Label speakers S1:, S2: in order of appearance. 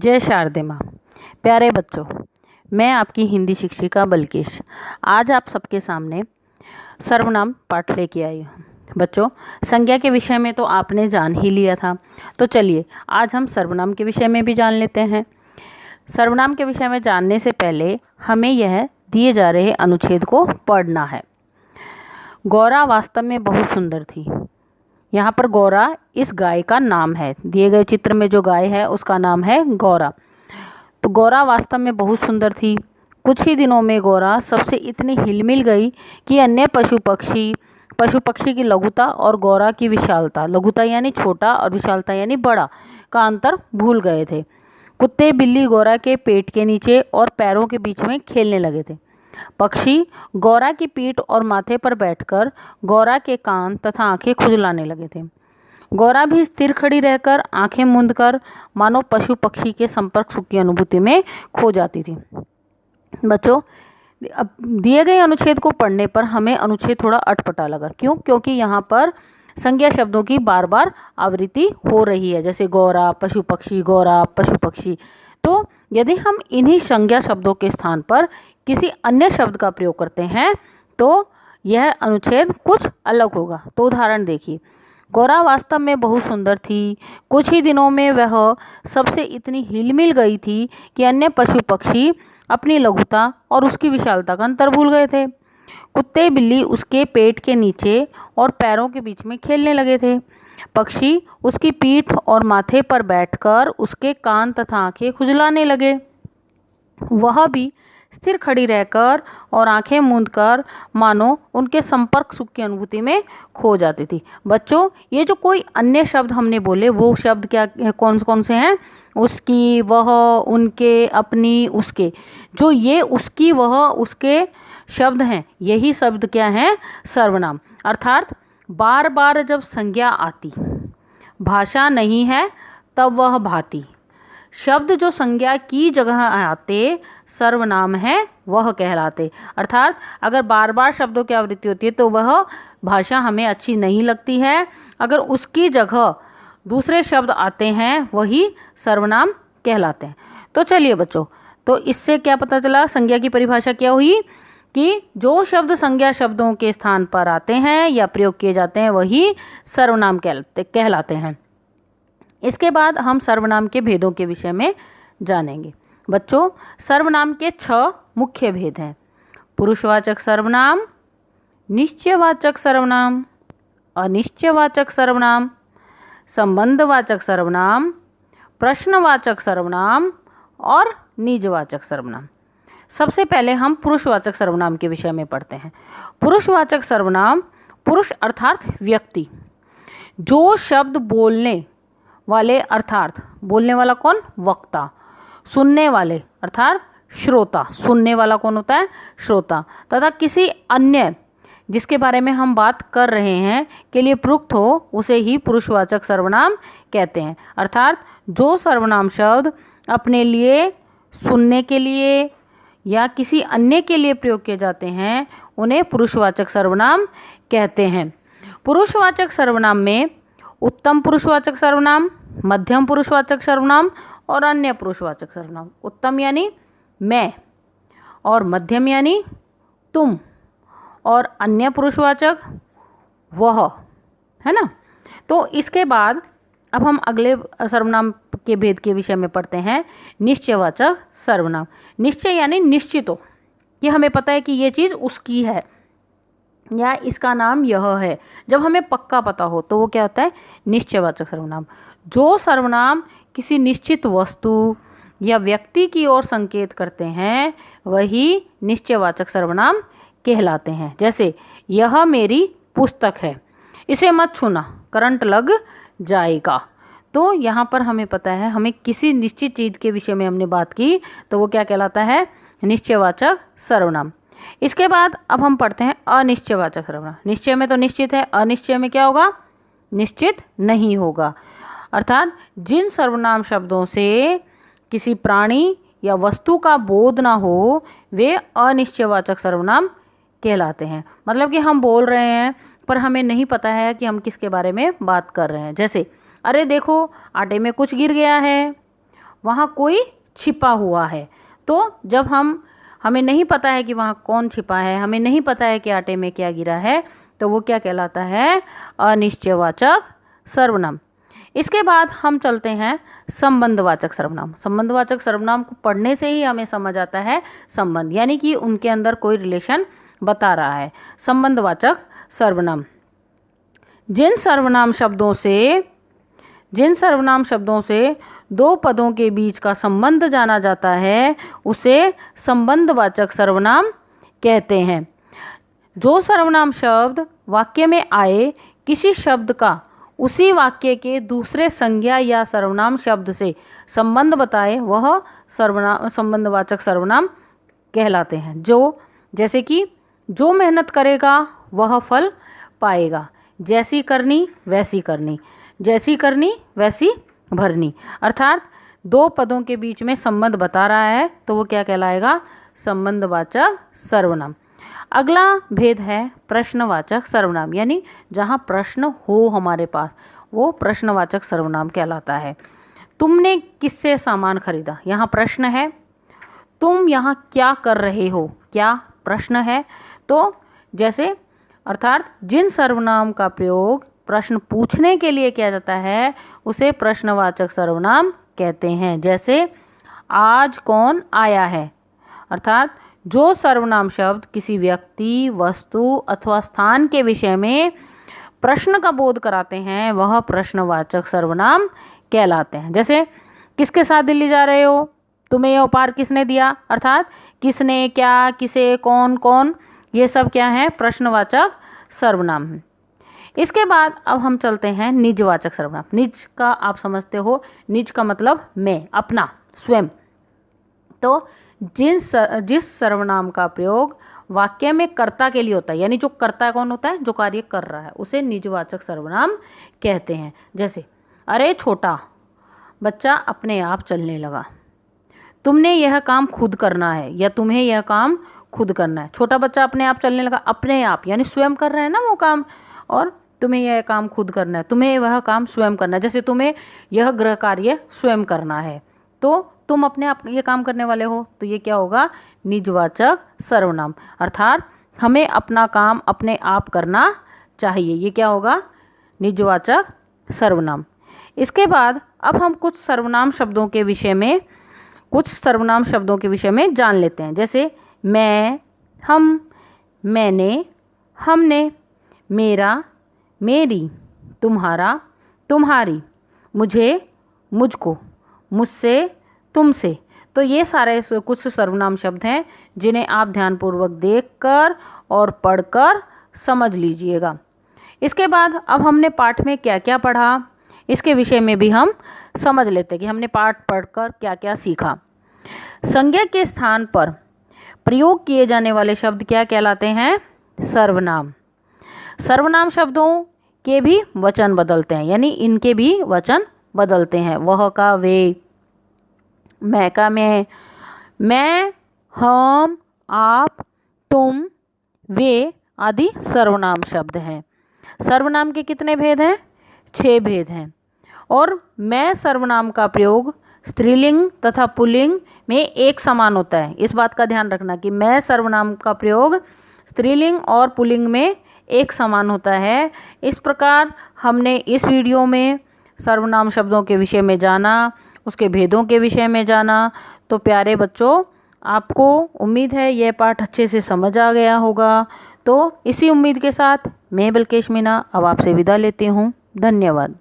S1: जय शारदे माँ। प्यारे बच्चों, मैं आपकी हिंदी शिक्षिका बल्किश आज आप सबके सामने सर्वनाम पाठ लेके आई हूँ। बच्चों, संज्ञा के विषय में तो आपने जान ही लिया था, तो चलिए आज हम सर्वनाम के विषय में भी जान लेते हैं। सर्वनाम के विषय में जानने से पहले हमें यह दिए जा रहे अनुच्छेद को पढ़ना है। गौरा वास्तव में बहुत सुंदर थी। यहाँ पर गौरा इस गाय का नाम है। दिए गए चित्र में जो गाय है उसका नाम है गौरा। तो गौरा वास्तव में बहुत सुंदर थी। कुछ ही दिनों में गौरा सबसे इतनी हिलमिल गई कि अन्य पशु पक्षी की लघुता और गौरा की विशालता, लघुता यानी छोटा और विशालता यानी बड़ा, का अंतर भूल गए थे। कुत्ते बिल्ली गौरा के पेट के नीचे और पैरों के बीच में खेलने लगे थे। पक्षी गौरा की पीठ और माथे पर बैठकर गौरा के कान तथा आंखें खुजलाने लगे थे। गौरा भी स्थिर खड़ी रहकर आंखें मूंदकर मानो पशु पक्षी के संपर्क सुख की अनुभूति में खो जाती थी। बच्चों, अब दिए गए अनुच्छेद को पढ़ने पर हमें अनुच्छेद थोड़ा अटपटा लगा। क्यों? क्योंकि यहाँ पर संज्ञा शब्दों की बार बार आवृत्ति हो रही है, जैसे गौरा पशु पक्षी, गौरा पशु पक्षी। तो यदि हम इन्हीं संज्ञा शब्दों के स्थान पर किसी अन्य शब्द का प्रयोग करते हैं तो यह अनुच्छेद कुछ अलग होगा। तो उदाहरण देखिए, गौरा वास्तव में बहुत सुंदर थी। कुछ ही दिनों में वह सबसे इतनी हिलमिल गई थी कि अन्य पशु पक्षी अपनी लघुता और उसकी विशालता का अंतर भूल गए थे। कुत्ते बिल्ली उसके पेट के नीचे और पैरों के बीच में खेलने लगे थे। पक्षी उसकी पीठ और माथे पर बैठकर उसके कान तथा आंखें खुजलाने लगे। वह भी स्थिर खड़ी रहकर और आंखें मूंदकर मानो उनके संपर्क सुख की अनुभूति में खो जाती थी। बच्चों, ये जो कोई अन्य शब्द हमने बोले वो शब्द क्या कौन कौन से हैं? उसकी, वह, उनके, अपनी, उसके। जो ये उसकी, वह, उसके शब्द हैं, यही शब्द क्या हैं? सर्वनाम। अर्थात बार बार जब संज्ञा आती, भाषा नहीं है तब वह भाती। शब्द जो संज्ञा की जगह आते सर्वनाम है, वह कहलाते। अर्थात अगर बार बार शब्दों की आवृत्ति होती है तो वह भाषा हमें अच्छी नहीं लगती है। अगर उसकी जगह दूसरे शब्द आते हैं वही सर्वनाम कहलाते हैं। तो चलिए बच्चों, तो इससे क्या पता चला? संज्ञा की परिभाषा क्या हुई कि जो शब्द संज्ञा शब्दों के स्थान पर आते हैं या प्रयोग किए जाते हैं वही सर्वनाम कहलाते हैं। इसके बाद हम सर्वनाम के भेदों के विषय में जानेंगे। बच्चों, सर्वनाम के 6 मुख्य भेद हैं। पुरुषवाचक सर्वनाम, निश्चयवाचक सर्वनाम, अनिश्चयवाचक सर्वनाम, संबंधवाचक सर्वनाम, प्रश्नवाचक सर्वनाम और निजवाचक सर्वनाम। सबसे पहले हम पुरुषवाचक सर्वनाम के विषय में पढ़ते हैं। पुरुषवाचक सर्वनाम, पुरुष अर्थात व्यक्ति, जो शब्द बोलने वाले अर्थात बोलने वाला कौन? वक्ता। सुनने वाले अर्थात श्रोता, सुनने वाला कौन होता है? श्रोता। तथा किसी अन्य जिसके बारे में हम बात कर रहे हैं के लिए प्रयुक्त हो उसे ही पुरुषवाचक सर्वनाम कहते हैं। अर्थात जो सर्वनाम शब्द अपने लिए, सुनने के लिए या किसी अन्य के लिए प्रयोग किए जाते हैं उन्हें पुरुषवाचक सर्वनाम कहते हैं। पुरुषवाचक सर्वनाम में उत्तम पुरुषवाचक सर्वनाम, मध्यम पुरुषवाचक सर्वनाम और अन्य पुरुषवाचक सर्वनाम। उत्तम यानी मैं, और मध्यम यानी तुम, और अन्य पुरुषवाचक वह, है ना। तो इसके बाद अब हम अगले सर्वनाम के भेद के विषय में पढ़ते हैं। निश्चयवाचक सर्वनाम। निश्चय यानी निश्चित हो कि हमें पता है कि ये चीज़ उसकी है या इसका नाम यह है। जब हमें पक्का पता हो तो वो क्या होता है? निश्चयवाचक सर्वनाम। जो सर्वनाम किसी निश्चित वस्तु या व्यक्ति की ओर संकेत करते हैं वही निश्चयवाचक सर्वनाम कहलाते हैं। जैसे यह मेरी पुस्तक है, इसे मत छूना, करंट लग जाएगा। तो यहाँ पर हमें पता है, हमें किसी निश्चित चीज़ के विषय में हमने बात की तो वो क्या कहलाता है? निश्चयवाचक सर्वनाम। इसके बाद अब हम पढ़ते हैं अनिश्चयवाचक सर्वनाम। निश्चय में तो निश्चित है, अनिश्चय में क्या होगा? निश्चित नहीं होगा। अर्थात जिन सर्वनाम शब्दों से किसी प्राणी या वस्तु का बोध ना हो वे अनिश्चयवाचक सर्वनाम कहलाते हैं। मतलब कि हम बोल रहे हैं पर हमें नहीं पता है कि हम किसके बारे में बात कर रहे हैं। जैसे अरे देखो आटे में कुछ गिर गया है, वहाँ कोई छिपा हुआ है। तो जब हमें नहीं पता है कि वहाँ कौन छिपा है, हमें नहीं पता है कि आटे में क्या गिरा है, तो वो क्या कहलाता है? अनिश्चयवाचक सर्वनाम। इसके बाद हम चलते हैं संबंधवाचक सर्वनाम। संबंधवाचक सर्वनाम को पढ़ने से ही हमें समझ आता है संबंध, यानी कि उनके अंदर कोई रिलेशन बता रहा है। संबंधवाचक सर्वनाम जिन सर्वनाम शब्दों से दो पदों के बीच का संबंध जाना जाता है उसे संबंधवाचक सर्वनाम कहते हैं। जो सर्वनाम शब्द वाक्य में आए किसी शब्द का उसी वाक्य के दूसरे संज्ञा या सर्वनाम शब्द से संबंध बताए वह संबंधवाचक सर्वनाम कहलाते हैं। जैसे कि जो मेहनत करेगा वह फल पाएगा, जैसी करनी वैसी करनी, जैसी करनी वैसी भरनी। अर्थात दो पदों के बीच में संबंध बता रहा है तो वो क्या कहलाएगा? संबंधवाचक सर्वनाम। अगला भेद है प्रश्नवाचक सर्वनाम, यानी जहाँ प्रश्न हो हमारे पास वो प्रश्नवाचक सर्वनाम कहलाता है। तुमने किससे सामान खरीदा? यहाँ प्रश्न है। तुम यहाँ क्या कर रहे हो? क्या प्रश्न है। तो जैसे अर्थात जिन सर्वनाम का प्रयोग प्रश्न पूछने के लिए किया जाता है उसे प्रश्नवाचक सर्वनाम कहते हैं। जैसे आज कौन आया है। अर्थात जो सर्वनाम शब्द किसी व्यक्ति, वस्तु अथवा स्थान के विषय में प्रश्न का बोध कराते हैं वह प्रश्नवाचक सर्वनाम कहलाते हैं। जैसे किसके साथ दिल्ली जा रहे हो? तुम्हें यह उपहार किसने दिया? अर्थात किसने, क्या, किसे, कौन कौन, ये सब क्या है? प्रश्नवाचक सर्वनाम है। इसके बाद अब हम चलते हैं निजवाचक सर्वनाम। निज का आप समझते हो, निज का मतलब मैं, अपना, स्वयं। तो जिस सर्वनाम का प्रयोग वाक्य में कर्ता के लिए होता है, यानी जो कर्ता कौन होता है? जो कार्य कर रहा है, उसे निजवाचक सर्वनाम कहते हैं। जैसे अरे छोटा बच्चा अपने आप चलने लगा। तुमने यह काम खुद करना है या तुम्हें यह काम खुद करना है। छोटा बच्चा अपने आप चलने लगा, अपने आप यानी स्वयं कर रहे हैं ना वो काम, और तुम्हें यह काम खुद करना है, तुम्हें वह काम स्वयं करना है। जैसे तुम्हें यह गृह कार्य स्वयं करना है तो तुम अपने आप ये काम करने वाले हो, तो ये क्या होगा? निजवाचक सर्वनाम। अर्थात हमें अपना काम अपने आप करना चाहिए, ये क्या होगा? निजवाचक सर्वनाम। इसके बाद अब हम कुछ सर्वनाम शब्दों के विषय में जान लेते हैं। जैसे मैं, हम, मैंने, हमने, मेरा, मेरी, तुम्हारा, तुम्हारी, मुझे, मुझको, मुझसे, तुमसे। तो ये सारे कुछ सर्वनाम शब्द हैं जिन्हें आप ध्यानपूर्वक देखकर और पढ़कर समझ लीजिएगा। इसके बाद अब हमने पाठ में क्या क्या पढ़ा इसके विषय में भी हम समझ लेते हैं कि हमने पाठ पढ़कर क्या क्या सीखा। संज्ञा के स्थान पर प्रयोग किए जाने वाले शब्द क्या कहलाते हैं? सर्वनाम। सर्वनाम शब्दों के भी वचन बदलते हैं, यानी इनके भी वचन बदलते हैं। वह का वे, मैं का मैं, हम, आप, तुम, वे आदि सर्वनाम शब्द हैं। सर्वनाम के कितने भेद हैं? 6 भेद हैं। और मैं सर्वनाम का प्रयोग स्त्रीलिंग तथा पुल्लिंग में एक समान होता है। इस बात का ध्यान रखना कि मैं सर्वनाम का प्रयोग स्त्रीलिंग और पुल्लिंग में एक समान होता है। इस प्रकार हमने इस वीडियो में सर्वनाम शब्दों के विषय में जाना, उसके भेदों के विषय में जाना। तो प्यारे बच्चों, आपको उम्मीद है यह पाठ अच्छे से समझ आ गया होगा। तो इसी उम्मीद के साथ मैं बल्केश मीना अब आपसे विदा लेती हूँ। धन्यवाद।